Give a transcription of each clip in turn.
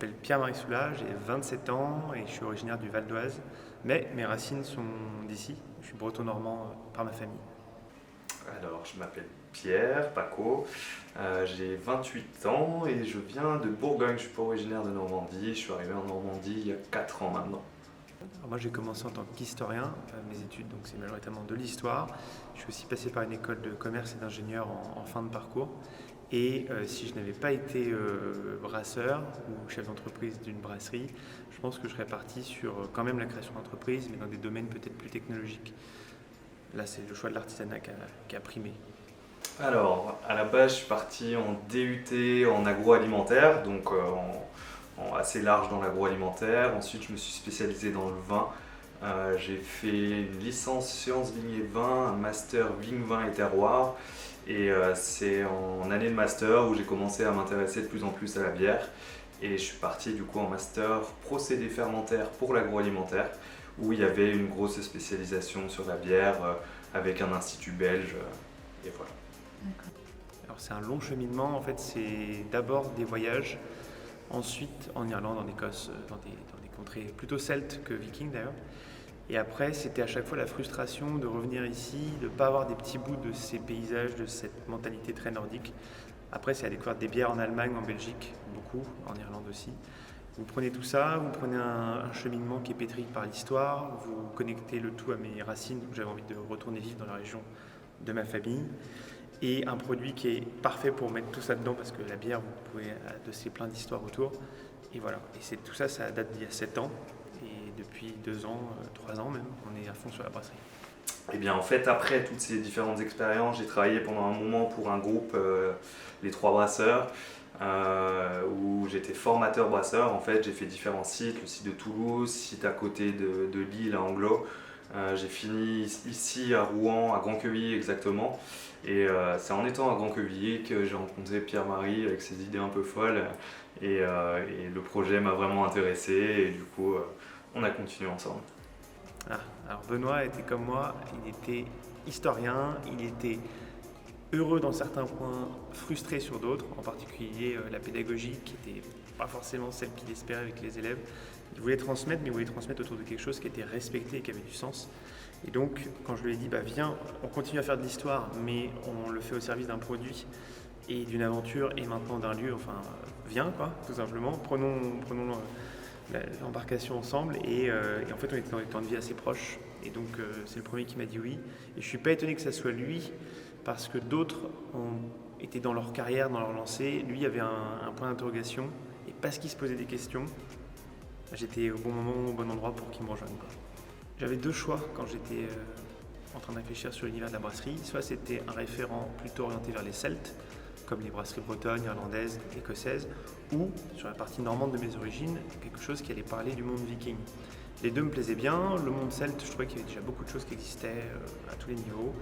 m'appelle Pierre-Marie Soula, j'ai 27 ans et je suis originaire du Val d'Oise, mais mes racines sont d'ici. Je suis breton-normand par ma famille. Alors, je m'appelle Pierre Paco, j'ai 28 ans et je viens de Bourgogne. Je suis pas originaire de Normandie, je suis arrivé en Normandie il y a 4 ans maintenant. Alors moi j'ai commencé en tant qu'historien, mes études donc c'est majoritairement de l'histoire. Je suis aussi passé par une école de commerce et d'ingénieur en fin de parcours. Et si je n'avais pas été brasseur ou chef d'entreprise d'une brasserie, je pense que je serais parti sur quand même la création d'entreprise, mais dans des domaines peut-être plus technologiques. Là, c'est le choix de l'artisanat qui a primé. Alors, à la base, je suis parti en DUT en agroalimentaire, donc assez large dans l'agroalimentaire. Ensuite, je me suis spécialisé dans le vin. J'ai fait une licence sciences vignes et vin, un master vigne, vin et terroir. Et c'est en année de master où j'ai commencé à m'intéresser de plus en plus à la bière. Et je suis parti du coup en master procédés fermentaires pour l'agroalimentaire, où il y avait une grosse spécialisation sur la bière avec un institut belge. Et voilà. Alors c'est un long cheminement, en fait c'est d'abord des voyages, ensuite en Irlande, en Écosse, dans des contrées plutôt celtes que vikings d'ailleurs. Et après, c'était à chaque fois la frustration de revenir ici, de ne pas avoir des petits bouts de ces paysages, de cette mentalité très nordique. Après, c'est la découverte des bières en Allemagne, en Belgique, beaucoup, en Irlande aussi. Vous prenez tout ça, vous prenez un cheminement qui est pétri par l'histoire, vous connectez le tout à mes racines, où j'avais envie de retourner vivre dans la région de ma famille, et un produit qui est parfait pour mettre tout ça dedans, parce que la bière, vous pouvez adosser plein d'histoires autour. Et voilà, et tout ça, ça date d'il y a 7 ans. Et depuis 2 ans, 3 ans même, on est à fond sur la brasserie. Et bien en fait, après toutes ces différentes expériences, j'ai travaillé pendant un moment pour un groupe, les Trois Brasseurs, où j'étais formateur brasseur. En fait, j'ai fait différents sites, le site de Toulouse, site à côté de Lille à Anglo. J'ai fini ici à Rouen, à Grand-Quevilly exactement. Et c'est en étant à Grand-Quevilly que j'ai rencontré Pierre-Marie avec ses idées un peu folles. Et le projet m'a vraiment intéressé et du coup, on a continué ensemble. Alors Benoît était comme moi, il était historien, il était heureux dans certains points, frustré sur d'autres, en particulier la pédagogie qui n'était pas forcément celle qu'il espérait avec les élèves. Il voulait transmettre, mais il voulait transmettre autour de quelque chose qui était respecté et qui avait du sens. Et donc, quand je lui ai dit, viens, on continue à faire de l'histoire, mais on le fait au service d'un produit et d'une aventure et maintenant d'un lieu, viens quoi, tout simplement, prenons l'embarcation ensemble et en fait on était dans des temps de vie assez proches et donc c'est le premier qui m'a dit oui et je ne suis pas étonné que ça soit lui parce que d'autres ont été dans leur carrière, dans leur lancée, lui avait un point d'interrogation et parce qu'il se posait des questions, j'étais au bon moment, au bon endroit pour qu'il me rejoigne. J'avais 2 choix quand j'étais en train de réfléchir sur l'univers de la brasserie, soit c'était un référent plutôt orienté vers les Celtes, comme les brasseries bretonnes, irlandaises, écossaises, ou sur la partie normande de mes origines, quelque chose qui allait parler du monde viking. Les deux me plaisaient bien, le monde celte, je trouvais qu'il y avait déjà beaucoup de choses qui existaient à tous les niveaux.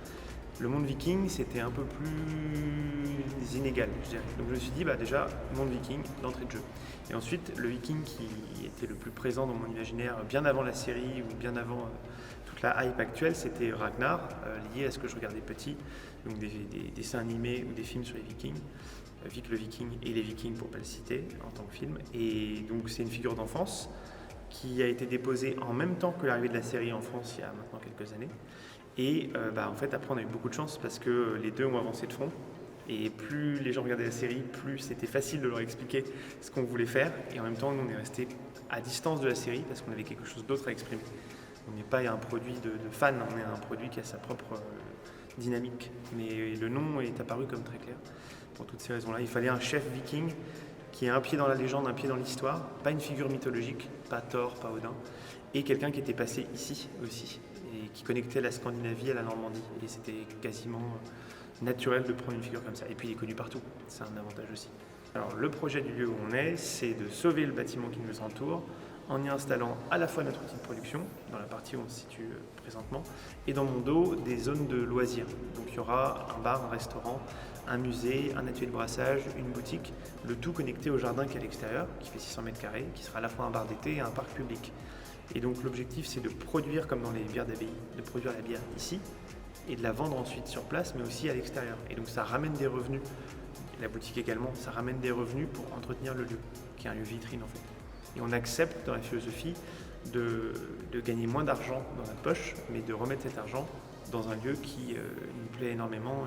Le monde viking, c'était un peu plus inégal, je dirais. Donc je me suis dit, déjà, monde viking, d'entrée de jeu. Et ensuite, le viking qui était le plus présent dans mon imaginaire, bien avant la série ou bien avant toute la hype actuelle, c'était Ragnar, lié à ce que je regardais petit, donc des dessins animés ou des films sur les vikings, Vic le viking et les vikings pour ne pas le citer en tant que film. Et donc c'est une figure d'enfance qui a été déposée en même temps que l'arrivée de la série en France il y a maintenant quelques années. Et en fait après on a eu beaucoup de chance parce que les deux ont avancé de front. Et plus les gens regardaient la série, plus c'était facile de leur expliquer ce qu'on voulait faire. Et en même temps, nous, on est resté à distance de la série parce qu'on avait quelque chose d'autre à exprimer. On n'est pas un produit de fan, on est un produit qui a sa propre dynamique. Mais le nom est apparu comme très clair pour toutes ces raisons-là. Il fallait un chef viking qui ait un pied dans la légende, un pied dans l'histoire, pas une figure mythologique, pas Thor, pas Odin, et quelqu'un qui était passé ici aussi, et qui connectait la Scandinavie à la Normandie. Et c'était quasiment naturel de prendre une figure comme ça. Et puis il est connu partout, c'est un avantage aussi. Alors le projet du lieu où on est, c'est de sauver le bâtiment qui nous entoure en y installant à la fois notre outil de production, dans la partie où on se situe présentement, et dans mon dos, des zones de loisirs. Donc il y aura un bar, un restaurant, un musée, un atelier de brassage, une boutique, le tout connecté au jardin qui est à l'extérieur, qui fait 600 mètres carrés, qui sera à la fois un bar d'été et un parc public. Et donc l'objectif, c'est de produire, comme dans les bières d'abbaye, de produire la bière ici, et de la vendre ensuite sur place, mais aussi à l'extérieur. Et donc ça ramène des revenus, la boutique également, ça ramène des revenus pour entretenir le lieu. qui est un lieu vitrine en fait. Et on accepte dans la philosophie de gagner moins d'argent dans notre poche, mais de remettre cet argent dans un lieu qui nous plaît énormément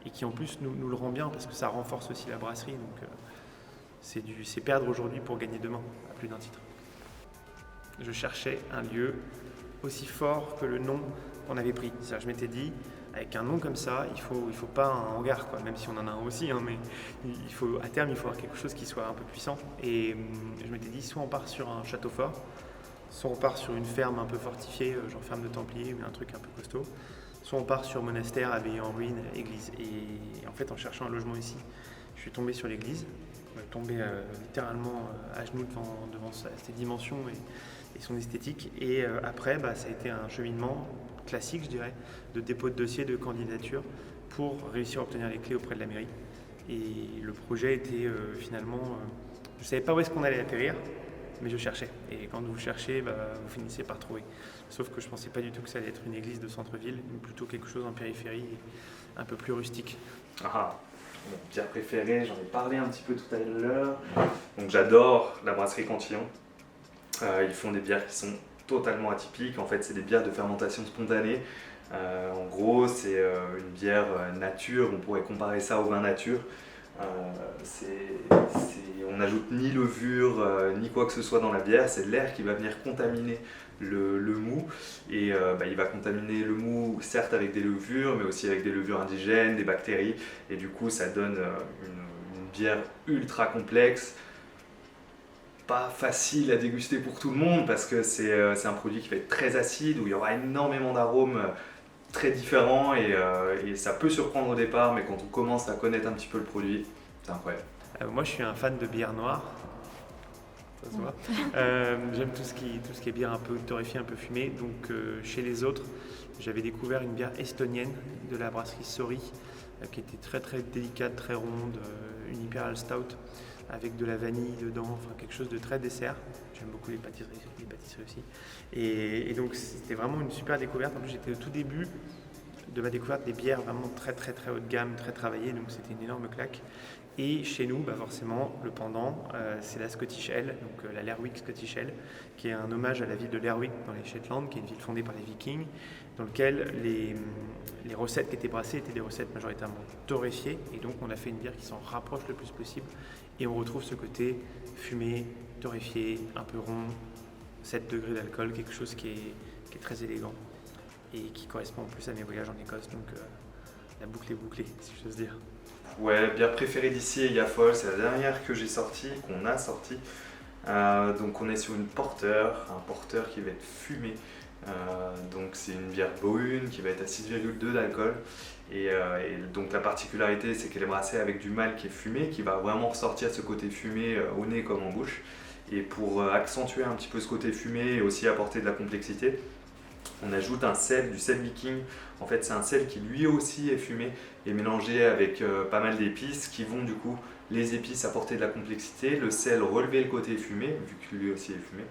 et qui en plus nous le rend bien parce que ça renforce aussi la brasserie. Donc c'est perdre aujourd'hui pour gagner demain, à plus d'un titre. Je cherchais un lieu aussi fort que le nom qu'on avait pris. C'est-à-dire, je m'étais dit, avec un nom comme ça, il faut pas un hangar, quoi, même si on en a un aussi, hein, mais à terme, il faut avoir quelque chose qui soit un peu puissant. Et je m'étais dit, soit on part sur un château fort, soit on part sur une ferme un peu fortifiée, genre ferme de Templiers ou un truc un peu costaud, soit on part sur monastère, abbaye en ruine, église. Et en fait, en cherchant un logement ici, je suis tombé sur l'église, tombé littéralement à genoux devant ses dimensions et son esthétique. Et après, ça a été un cheminement classique, je dirais, de dépôt de dossier, de candidature pour réussir à obtenir les clés auprès de la mairie. Et le projet était finalement... je ne savais pas où est-ce qu'on allait atterrir, mais je cherchais. Et quand vous cherchez, vous finissez par trouver. Sauf que je ne pensais pas du tout que ça allait être une église de centre-ville, mais plutôt quelque chose en périphérie, un peu plus rustique. Ah, mon bière préférée, j'en ai parlé un petit peu tout à l'heure. Donc j'adore la brasserie Cantillon. Ils font des bières qui sont totalement atypiques. En fait, c'est des bières de fermentation spontanée. En gros, c'est une bière nature. On pourrait comparer ça au vin nature. On n'ajoute ni levure, ni quoi que ce soit dans la bière. C'est l'air qui va venir contaminer le mou. Et il va contaminer le mou, certes avec des levures, mais aussi avec des levures indigènes, des bactéries. Et du coup, ça donne une bière ultra complexe. Pas facile à déguster pour tout le monde parce que c'est un produit qui va être très acide, où il y aura énormément d'arômes très différents et ça peut surprendre au départ, mais quand on commence à connaître un petit peu le produit, c'est incroyable. Moi je suis un fan de bière noire, ça se voit. J'aime tout ce qui est bière un peu torréfiée, un peu fumée. Donc chez les autres, j'avais découvert une bière estonienne de la brasserie Sori qui était très très délicate, très ronde, une Imperial Stout avec de la vanille dedans, enfin quelque chose de très dessert. J'aime beaucoup les pâtisseries aussi. Et donc c'était vraiment une super découverte. En plus j'étais au tout début de ma découverte des bières vraiment très très très haut de gamme, très travaillées, donc c'était une énorme claque. Et chez nous, forcément, le pendant, c'est la Scottish Ale, donc la Lerwick Scottish Ale, qui est un hommage à la ville de Lerwick dans les Shetland, qui est une ville fondée par les Vikings, dans lequel les recettes qui étaient brassées étaient des recettes majoritairement torréfiées, et donc on a fait une bière qui s'en rapproche le plus possible, et on retrouve ce côté fumé, torréfié, un peu rond, 7 degrés d'alcool, quelque chose qui est très élégant, et qui correspond en plus à mes voyages en Écosse, donc la boucle est bouclée, si j'ose dire. Ouais, bière préférée d'ici, Yafol, c'est la dernière que j'ai sortie, qu'on a sortie. Donc on est sur un porter qui va être fumé. Donc c'est une bière brune qui va être à 6,2 d'alcool. Et donc la particularité, c'est qu'elle est brassée avec du malt qui est fumé, qui va vraiment ressortir ce côté fumé au nez comme en bouche. Et pour accentuer un petit peu ce côté fumé et aussi apporter de la complexité, on ajoute un sel, du sel viking. En fait, c'est un sel qui lui aussi est fumé et mélangé avec pas mal d'épices qui vont du coup, les épices apporter de la complexité, le sel relever le côté fumé, vu que lui aussi est fumé.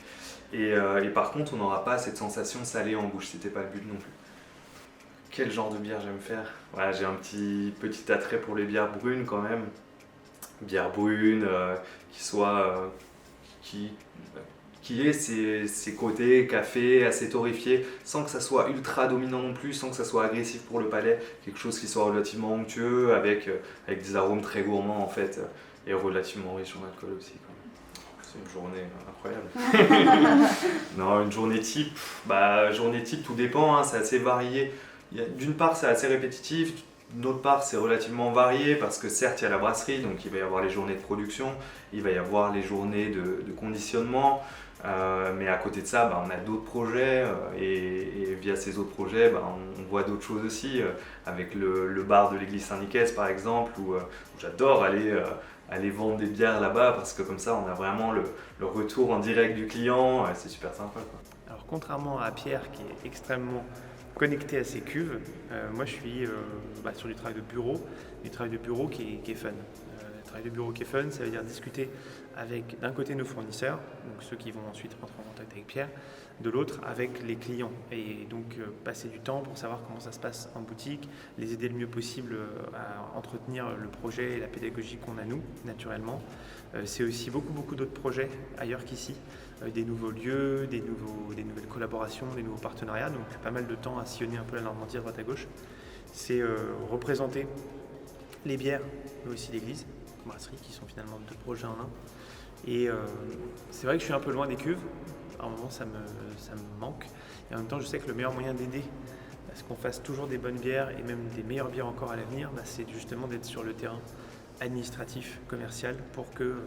Et par contre, on n'aura pas cette sensation salée en bouche, c'était pas le but non plus. Quel genre de bière j'aime faire? Voilà, j'ai un petit attrait pour les bières brunes quand même. Bière brune qui ait ses côtés café assez torréfié, sans que ça soit ultra dominant non plus, sans que ça soit agressif pour le palais, quelque chose qui soit relativement onctueux, avec des arômes très gourmands en fait, et relativement riche en alcool aussi. C'est une journée incroyable. Non, une journée type, tout dépend, hein, c'est assez varié. D'une part c'est assez répétitif, d'autre part c'est relativement varié parce que certes il y a la brasserie, donc il va y avoir les journées de production, il va y avoir les journées de conditionnement, mais à côté de ça on a d'autres projets et via ces autres projets on voit d'autres choses aussi, avec le bar de l'église Saint-Nicaise par exemple, où j'adore aller vendre des bières là-bas parce que comme ça on a vraiment le retour en direct du client, c'est super sympa quoi. Alors contrairement à Pierre qui est extrêmement connecté à ses cuves, moi je suis sur du travail de bureau qui est fun. travail de bureau qui est fun, ça veut dire discuter avec d'un côté nos fournisseurs, donc ceux qui vont ensuite rentrer en contact avec Pierre, de l'autre avec les clients, et donc passer du temps pour savoir comment ça se passe en boutique, les aider le mieux possible à entretenir le projet et la pédagogie qu'on a nous, naturellement. C'est aussi beaucoup d'autres projets ailleurs qu'ici, des nouveaux lieux, des nouvelles collaborations, des nouveaux partenariats, donc pas mal de temps à sillonner un peu la Normandie à droite à gauche. C'est représenter les bières, mais aussi l'église, brasserie, qui sont finalement deux projets en un. Et c'est vrai que je suis un peu loin des cuves, à un moment ça me manque, et en même temps je sais que le meilleur moyen d'aider à ce qu'on fasse toujours des bonnes bières, et même des meilleures bières encore à l'avenir, c'est justement d'être sur le terrain administratif, commercial, pour que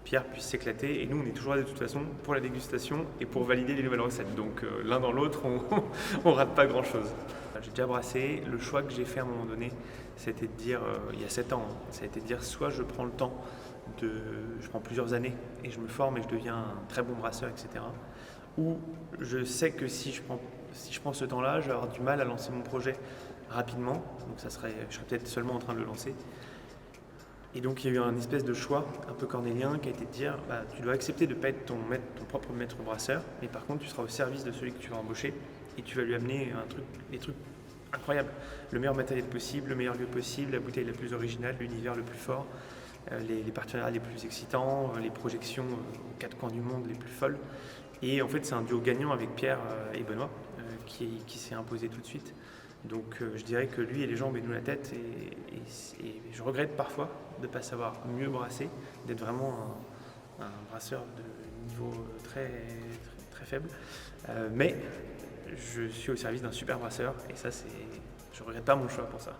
Pierre puisse s'éclater. Et nous, on est toujours là de toute façon pour la dégustation et pour valider les nouvelles recettes. Donc l'un dans l'autre, on rate pas grand-chose. J'ai déjà brassé. Le choix que j'ai fait à un moment donné, c'était de dire, il y a 7 ans, ça a été de dire soit je prends le temps, je prends plusieurs années et je me forme et je deviens un très bon brasseur, etc. Ou je sais que si je prends ce temps-là, je vais avoir du mal à lancer mon projet rapidement. Donc je serais peut-être seulement en train de le lancer. Et donc il y a eu un espèce de choix un peu cornélien qui a été de dire tu dois accepter de ne pas être ton propre maître brasseur, mais par contre tu seras au service de celui que tu vas embaucher et tu vas lui amener des trucs incroyables. Le meilleur matériel possible, le meilleur lieu possible, la bouteille la plus originale, l'univers le plus fort, les partenariats les plus excitants, les projections aux 4 coins du monde les plus folles. Et en fait c'est un duo gagnant avec Pierre et Benoît qui s'est imposé tout de suite. Donc je dirais que lui et les gens nous la tête et je regrette parfois de ne pas savoir mieux brasser, d'être vraiment un brasseur de niveau très faible. Mais je suis au service d'un super brasseur et ça je regrette pas mon choix pour ça.